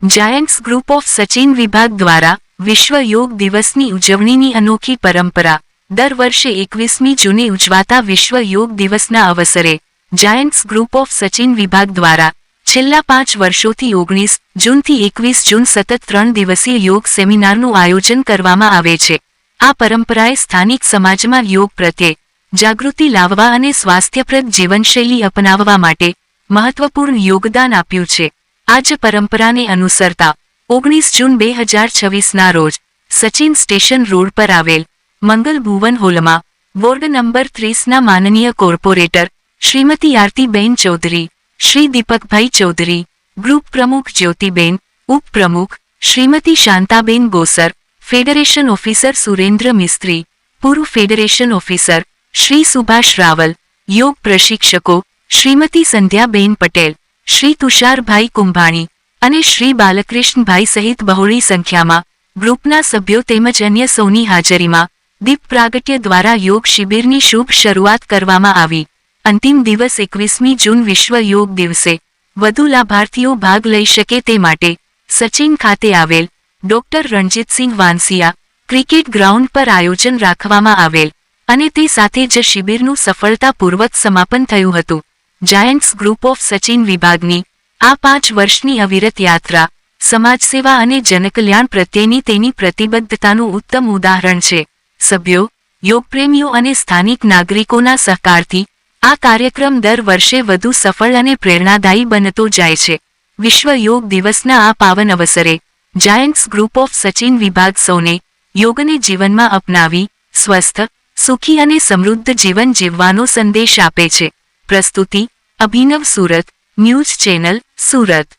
Giants group of Sachin વિભાગ દ્વારા વિશ્વ યોગ દિવસની ઉજવણીની અનોખી પરંપરા દર વર્ષે 21મી જૂને ઉજવાતા વિશ્વ યોગ દિવસના અવસરે જાયન્ટ્સ ગ્રુપ ઓફ સચિન વિભાગ દ્વારા છેલ્લા 5 વર્ષોથી 19 જૂનથી 21 જૂન સતત 3 દિવસીય યોગ સેમિનારનું આયોજન કરવામાં આવે છે। આ પરંપરાએ સ્થાનિક સમાજમાં યોગ પ્રત્યે જાગૃતિ લાવવા અને સ્વાસ્થ્યપ્રદ જીવનશૈલી અપનાવવા માટે મહત્વપૂર્ણ યોગદાન આપ્યું છે। આ જ પરંપરાને અનુસરતા 19 જૂન 2026ના રોજ સચિન સ્ટેશન રોડ પર આવેલ મંગલ ભુવન હોલમાં વોર્ડ નંબર 30ના માનનીય કોર્પોરેટર શ્રીમતી આરતીબેન ચૌધરી, શ્રી દીપકભાઈ ચૌધરી, ગ્રુપ પ્રમુખ જ્યોતિબેન, ઉપપ્રમુખ શ્રીમતી શાંતાબેન ગોસર, ફેડરેશન ઓફિસર સુરેન્દ્ર મિસ્ત્રી, પૂર્વ ફેડરેશન ઓફિસર શ્રી સુભાષ રાવલ, યોગ પ્રશિક્ષકો શ્રીમતી સંધ્યાબેન પટેલ, શ્રી તુષારભાઈ કુંભાણી અને શ્રી બાલકૃષ્ણભાઈ સહિત બહોળી સંખ્યામાં ગ્રુપના સભ્યો તેમજ અન્ય સૌની હાજરીમાં દીપ પ્રાગટ્ય દ્વારા યોગ શિબિરની શુભ શરૂઆત કરવામાં આવી। અંતિમ દિવસ 21મી જૂન વિશ્વ યોગ દિવસે વધુ લાભાર્થીઓ ભાગ લઈ શકે તે માટે સચિન ખાતે આવેલ ડોક્ટર રણજીતસિંહ વાનસિયા ક્રિકેટ ગ્રાઉન્ડ પર આયોજન રાખવામાં આવેલ અને તે સાથે જ શિબિરનું સફળતાપૂર્વક સમાપન થયું હતું। જાયન્ટ્સ ગ્રુપ ઓફ સચિન વિભાગની આ 5 વર્ષની અવિરત યાત્રા સમાજસેવા અને જનકલ્યાણ પ્રત્યેની તેની પ્રતિબદ્ધતાનું ઉત્તમ ઉદાહરણ છે। સભ્યો, યોગપ્રેમીઓ અને સ્થાનિક નાગરિકોના સહકારથી આ કાર્યક્રમ દર વર્ષે વધુ સફળ અને પ્રેરણાદાયી બનતો જાય છે। વિશ્વ યોગ દિવસના આ પાવન અવસરે જાયન્ટ્સ ગ્રુપ ઓફ સચિન વિભાગ સૌને યોગને જીવનમાં અપનાવી સ્વસ્થ, સુખી અને સમૃદ્ધ જીવન જીવવાનો સંદેશ આપે છે। પ્રસ્તુતિ અભિનવ સુરત, ન્યૂઝ ચેનલ, સુરત।